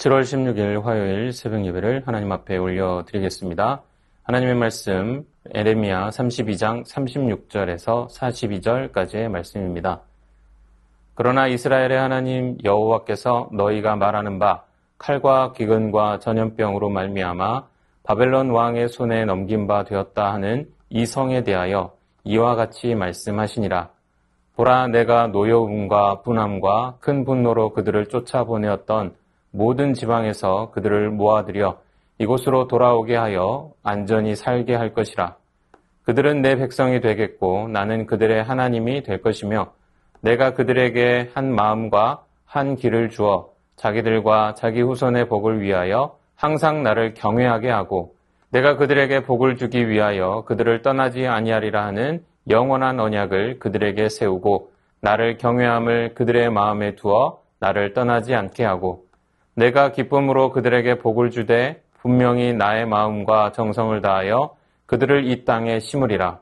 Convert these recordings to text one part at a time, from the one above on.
7월 16일 화요일 새벽 예배를 하나님 앞에 올려드리겠습니다. 하나님의 말씀 에레미야 32장 36절에서 42절까지의 말씀입니다. 그러나 이스라엘의 하나님 여호와께서 너희가 말하는 바 칼과 기근과 전염병으로 말미암아 바벨론 왕의 손에 넘긴 바 되었다 하는 이 성에 대하여 이와 같이 말씀하시니라. 보라, 내가 노여움과 분함과 큰 분노로 그들을 쫓아보내었던 모든 지방에서 그들을 모아들여 이곳으로 돌아오게 하여 안전히 살게 할 것이라. 그들은 내 백성이 되겠고 나는 그들의 하나님이 될 것이며 내가 그들에게 한 마음과 한 길을 주어 자기들과 자기 후손의 복을 위하여 항상 나를 경외하게 하고 내가 그들에게 복을 주기 위하여 그들을 떠나지 아니하리라 하는 영원한 언약을 그들에게 세우고 나를 경외함을 그들의 마음에 두어 나를 떠나지 않게 하고 내가 기쁨으로 그들에게 복을 주되 분명히 나의 마음과 정성을 다하여 그들을 이 땅에 심으리라.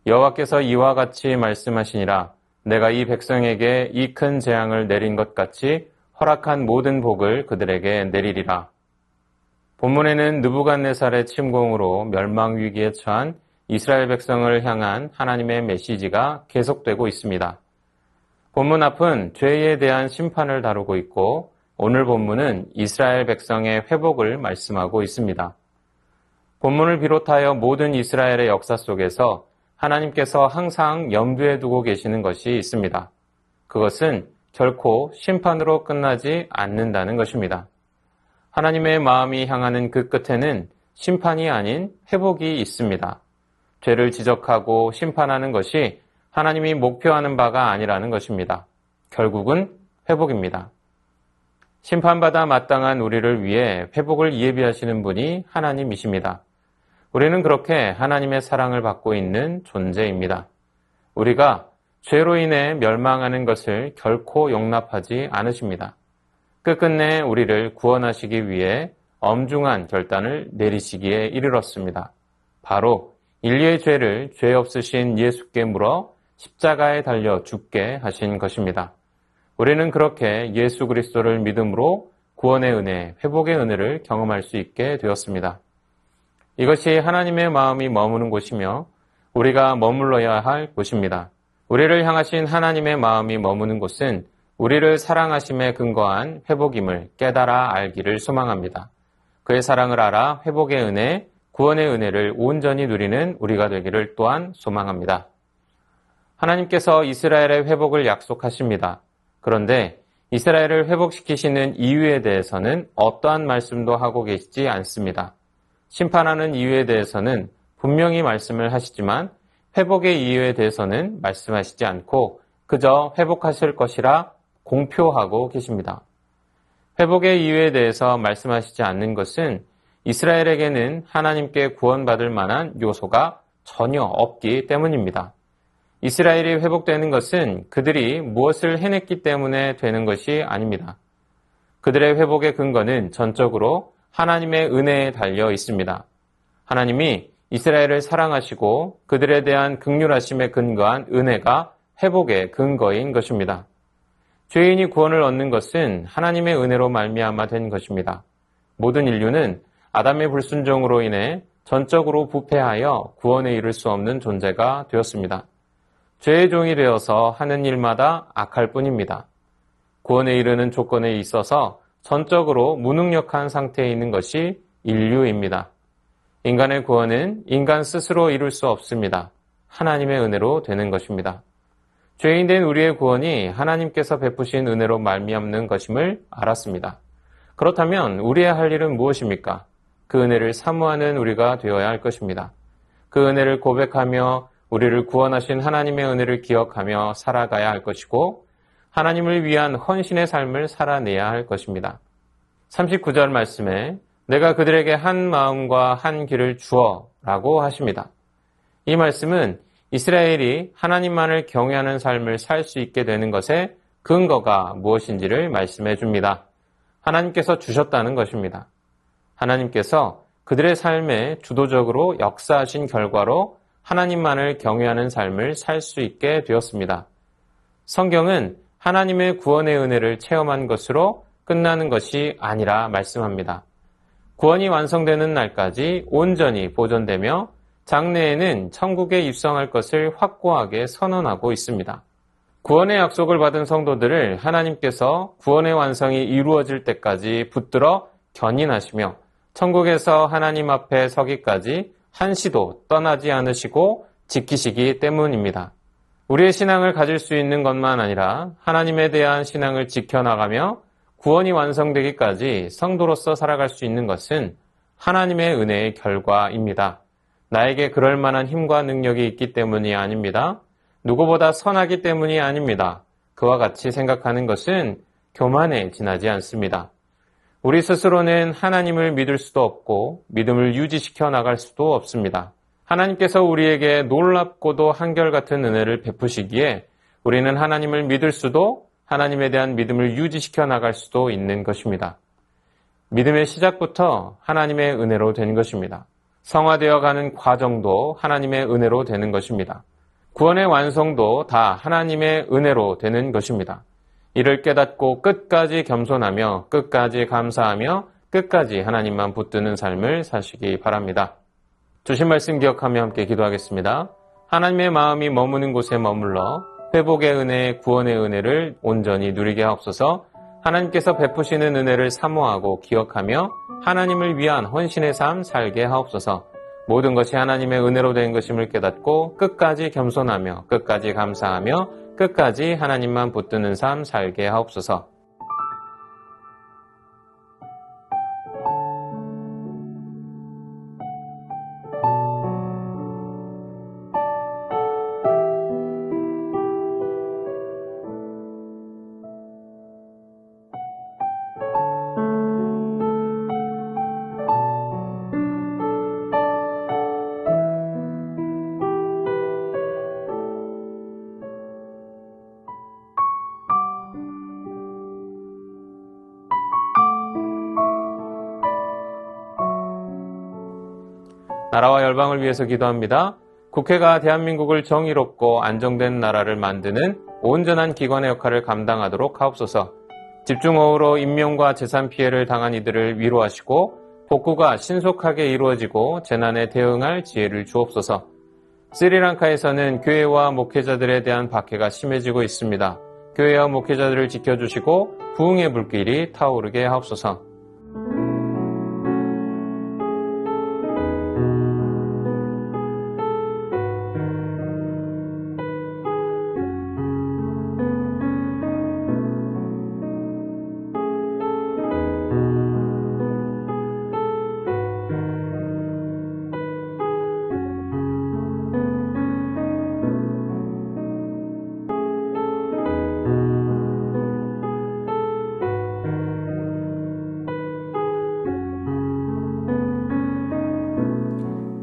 여호와께서 이와 같이 말씀하시니라. 내가 이 백성에게 이 큰 재앙을 내린 것 같이 허락한 모든 복을 그들에게 내리리라. 본문에는 느부갓네살의 침공으로 멸망 위기에 처한 이스라엘 백성을 향한 하나님의 메시지가 계속되고 있습니다. 본문 앞은 죄에 대한 심판을 다루고 있고 오늘 본문은 이스라엘 백성의 회복을 말씀하고 있습니다. 본문을 비롯하여 모든 이스라엘의 역사 속에서 하나님께서 항상 염두에 두고 계시는 것이 있습니다. 그것은 결코 심판으로 끝나지 않는다는 것입니다. 하나님의 마음이 향하는 그 끝에는 심판이 아닌 회복이 있습니다. 죄를 지적하고 심판하는 것이 하나님이 목표하는 바가 아니라는 것입니다. 결국은 회복입니다. 심판받아 마땅한 우리를 위해 회복을 예비하시는 분이 하나님이십니다. 우리는 그렇게 하나님의 사랑을 받고 있는 존재입니다. 우리가 죄로 인해 멸망하는 것을 결코 용납하지 않으십니다. 끝끝내 우리를 구원하시기 위해 엄중한 결단을 내리시기에 이르렀습니다. 바로 인류의 죄를 죄 없으신 예수께 물어 십자가에 달려 죽게 하신 것입니다. 우리는 그렇게 예수 그리스도를 믿음으로 구원의 은혜, 회복의 은혜를 경험할 수 있게 되었습니다. 이것이 하나님의 마음이 머무는 곳이며 우리가 머물러야 할 곳입니다. 우리를 향하신 하나님의 마음이 머무는 곳은 우리를 사랑하심에 근거한 회복임을 깨달아 알기를 소망합니다. 그의 사랑을 알아 회복의 은혜, 구원의 은혜를 온전히 누리는 우리가 되기를 또한 소망합니다. 하나님께서 이스라엘의 회복을 약속하십니다. 그런데 이스라엘을 회복시키시는 이유에 대해서는 어떠한 말씀도 하고 계시지 않습니다. 심판하는 이유에 대해서는 분명히 말씀을 하시지만 회복의 이유에 대해서는 말씀하시지 않고 그저 회복하실 것이라 공표하고 계십니다. 회복의 이유에 대해서 말씀하시지 않는 것은 이스라엘에게는 하나님께 구원받을 만한 요소가 전혀 없기 때문입니다. 이스라엘이 회복되는 것은 그들이 무엇을 해냈기 때문에 되는 것이 아닙니다. 그들의 회복의 근거는 전적으로 하나님의 은혜에 달려 있습니다. 하나님이 이스라엘을 사랑하시고 그들에 대한 긍휼하심에 근거한 은혜가 회복의 근거인 것입니다. 죄인이 구원을 얻는 것은 하나님의 은혜로 말미암아 된 것입니다. 모든 인류는 아담의 불순종으로 인해 전적으로 부패하여 구원에 이를 수 없는 존재가 되었습니다. 죄의 종이 되어서 하는 일마다 악할 뿐입니다. 구원에 이르는 조건에 있어서 전적으로 무능력한 상태에 있는 것이 인류입니다. 인간의 구원은 인간 스스로 이룰 수 없습니다. 하나님의 은혜로 되는 것입니다. 죄인 된 우리의 구원이 하나님께서 베푸신 은혜로 말미암는 것임을 알았습니다. 그렇다면 우리의 할 일은 무엇입니까? 그 은혜를 사모하는 우리가 되어야 할 것입니다. 그 은혜를 고백하며 우리를 구원하신 하나님의 은혜를 기억하며 살아가야 할 것이고 하나님을 위한 헌신의 삶을 살아내야 할 것입니다. 39절 말씀에 내가 그들에게 한 마음과 한 길을 주어 라고 하십니다. 이 말씀은 이스라엘이 하나님만을 경외하는 삶을 살 수 있게 되는 것의 근거가 무엇인지를 말씀해 줍니다. 하나님께서 주셨다는 것입니다. 하나님께서 그들의 삶에 주도적으로 역사하신 결과로 하나님만을 경외하는 삶을 살 수 있게 되었습니다. 성경은 하나님의 구원의 은혜를 체험한 것으로 끝나는 것이 아니라 말씀합니다. 구원이 완성되는 날까지 온전히 보존되며 장래에는 천국에 입성할 것을 확고하게 선언하고 있습니다. 구원의 약속을 받은 성도들을 하나님께서 구원의 완성이 이루어질 때까지 붙들어 견인하시며 천국에서 하나님 앞에 서기까지 한시도 떠나지 않으시고 지키시기 때문입니다. 우리의 신앙을 가질 수 있는 것만 아니라 하나님에 대한 신앙을 지켜나가며 구원이 완성되기까지 성도로서 살아갈 수 있는 것은 하나님의 은혜의 결과입니다. 나에게 그럴 만한 힘과 능력이 있기 때문이 아닙니다. 누구보다 선하기 때문이 아닙니다. 그와 같이 생각하는 것은 교만에 지나지 않습니다. 우리 스스로는 하나님을 믿을 수도 없고 믿음을 유지시켜 나갈 수도 없습니다. 하나님께서 우리에게 놀랍고도 한결같은 은혜를 베푸시기에 우리는 하나님을 믿을 수도 하나님에 대한 믿음을 유지시켜 나갈 수도 있는 것입니다. 믿음의 시작부터 하나님의 은혜로 되는 것입니다. 성화되어 가는 과정도 하나님의 은혜로 되는 것입니다. 구원의 완성도 다 하나님의 은혜로 되는 것입니다. 이를 깨닫고 끝까지 겸손하며 끝까지 감사하며 끝까지 하나님만 붙드는 삶을 사시기 바랍니다. 주신 말씀 기억하며 함께 기도하겠습니다. 하나님의 마음이 머무는 곳에 머물러 회복의 은혜, 구원의 은혜를 온전히 누리게 하옵소서. 하나님께서 베푸시는 은혜를 사모하고 기억하며 하나님을 위한 헌신의 삶 살게 하옵소서. 모든 것이 하나님의 은혜로 된 것임을 깨닫고 끝까지 겸손하며 끝까지 감사하며 끝까지 하나님만 붙드는 삶 살게 하옵소서. 나라와 열방을 위해서 기도합니다. 국회가 대한민국을 정의롭고 안정된 나라를 만드는 온전한 기관의 역할을 감당하도록 하옵소서. 집중호우로 인명과 재산 피해를 당한 이들을 위로하시고 복구가 신속하게 이루어지고 재난에 대응할 지혜를 주옵소서. 스리랑카에서는 교회와 목회자들에 대한 박해가 심해지고 있습니다. 교회와 목회자들을 지켜주시고 부흥의 불길이 타오르게 하옵소서.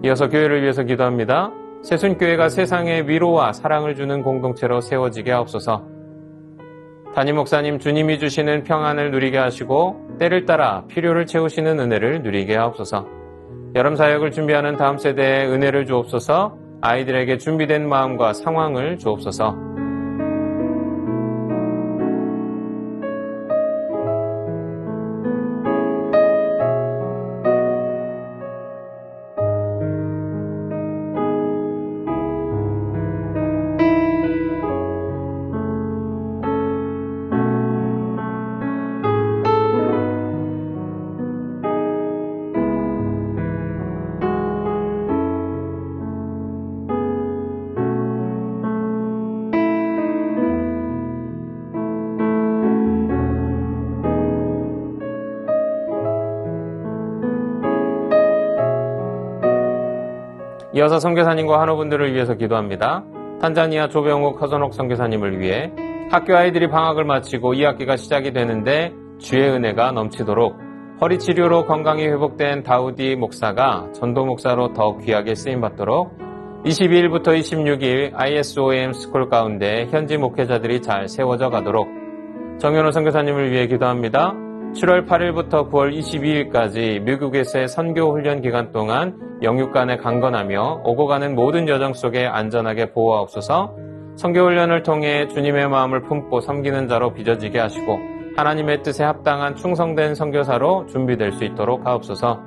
이어서 교회를 위해서 기도합니다. 새순교회가 세상에 위로와 사랑을 주는 공동체로 세워지게 하옵소서. 담임 목사님, 주님이 주시는 평안을 누리게 하시고 때를 따라 필요를 채우시는 은혜를 누리게 하옵소서. 여름 사역을 준비하는 다음 세대에 은혜를 주옵소서. 아이들에게 준비된 마음과 상황을 주옵소서. 이어서 선교사님과 한호분들을 위해서 기도합니다. 탄자니아 조병욱, 허선옥 선교사님을 위해 학교 아이들이 방학을 마치고 2학기가 시작이 되는데 주의 은혜가 넘치도록 허리 치료로 건강이 회복된 다우디 목사가 전도 목사로 더 귀하게 쓰임받도록 22일부터 26일 ISOM 스쿨 가운데 현지 목회자들이 잘 세워져 가도록 정현호 선교사님을 위해 기도합니다. 7월 8일부터 9월 22일까지 미국에서의 선교 훈련 기간 동안 영육간에 강건하며 오고 가는 모든 여정 속에 안전하게 보호하옵소서. 선교 훈련을 통해 주님의 마음을 품고 섬기는 자로 빚어지게 하시고 하나님의 뜻에 합당한 충성된 선교사로 준비될 수 있도록 하옵소서.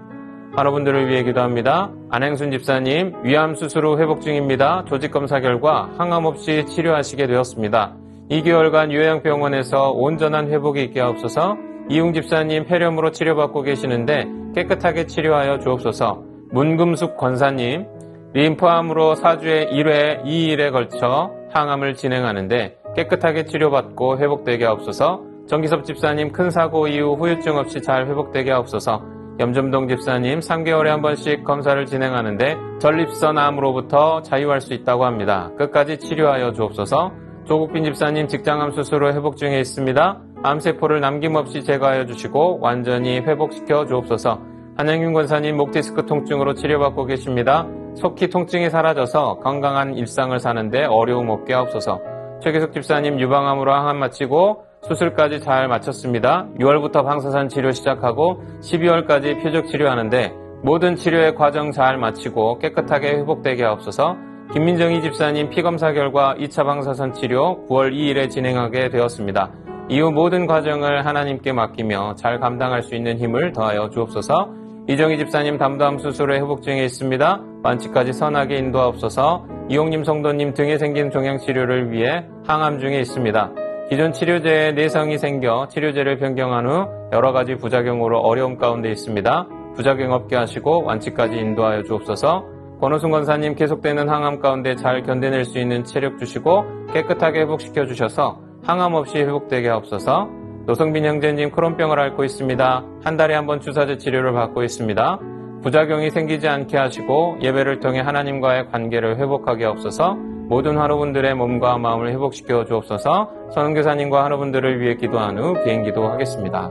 환우분들을 위해 기도합니다. 안행순 집사님, 위암 수술 후 회복 중입니다. 조직검사 결과 항암 없이 치료하시게 되었습니다. 2개월간 요양병원에서 온전한 회복이 있게 하옵소서. 이웅 집사님, 폐렴으로 치료받고 계시는데 깨끗하게 치료하여 주옵소서. 문금숙 권사님, 림프암으로 4주에 1회 2일에 걸쳐 항암을 진행하는데 깨끗하게 치료받고 회복되게 하옵소서. 정기섭 집사님, 큰 사고 이후 후유증 없이 잘 회복되게 하옵소서. 염점동 집사님, 3개월에 한 번씩 검사를 진행하는데 전립선암으로부터 자유할 수 있다고 합니다. 끝까지 치료하여 주옵소서. 조국빈 집사님, 직장암 수술 후 회복 중에 있습니다. 암세포를 남김없이 제거하여 주시고 완전히 회복시켜 주옵소서. 한영균 권사님, 목 디스크 통증으로 치료받고 계십니다. 속히 통증이 사라져서 건강한 일상을 사는데 어려움 없게 하옵소서. 최계숙 집사님, 유방암으로 항암 마치고 수술까지 잘 마쳤습니다. 6월부터 방사선 치료 시작하고 12월까지 표적 치료하는데 모든 치료의 과정 잘 마치고 깨끗하게 회복되게 하옵소서. 김민정희 집사님, 피검사 결과 2차 방사선 치료 9월 2일에 진행하게 되었습니다. 이후 모든 과정을 하나님께 맡기며 잘 감당할 수 있는 힘을 더하여 주옵소서. 이정희 집사님, 담도암 수술에 회복 중에 있습니다. 완치까지 선하게 인도하옵소서. 이용님 성도님, 등에 생긴 종양치료를 위해 항암 중에 있습니다. 기존 치료제에 내성이 생겨 치료제를 변경한 후 여러 가지 부작용으로 어려움 가운데 있습니다. 부작용 없게 하시고 완치까지 인도하여 주옵소서. 권호순 권사님, 계속되는 항암 가운데 잘 견뎌낼 수 있는 체력 주시고 깨끗하게 회복시켜 주셔서 항암 없이 회복되게 하옵소서. 노성빈 형제님, 크론병을 앓고 있습니다. 한 달에 한 번 주사제 치료를 받고 있습니다. 부작용이 생기지 않게 하시고 예배를 통해 하나님과의 관계를 회복하게 하옵소서. 모든 환우분들의 몸과 마음을 회복시켜 주옵소서. 선은교사님과 환우분들을 위해 기도한 후 비행기도 하겠습니다.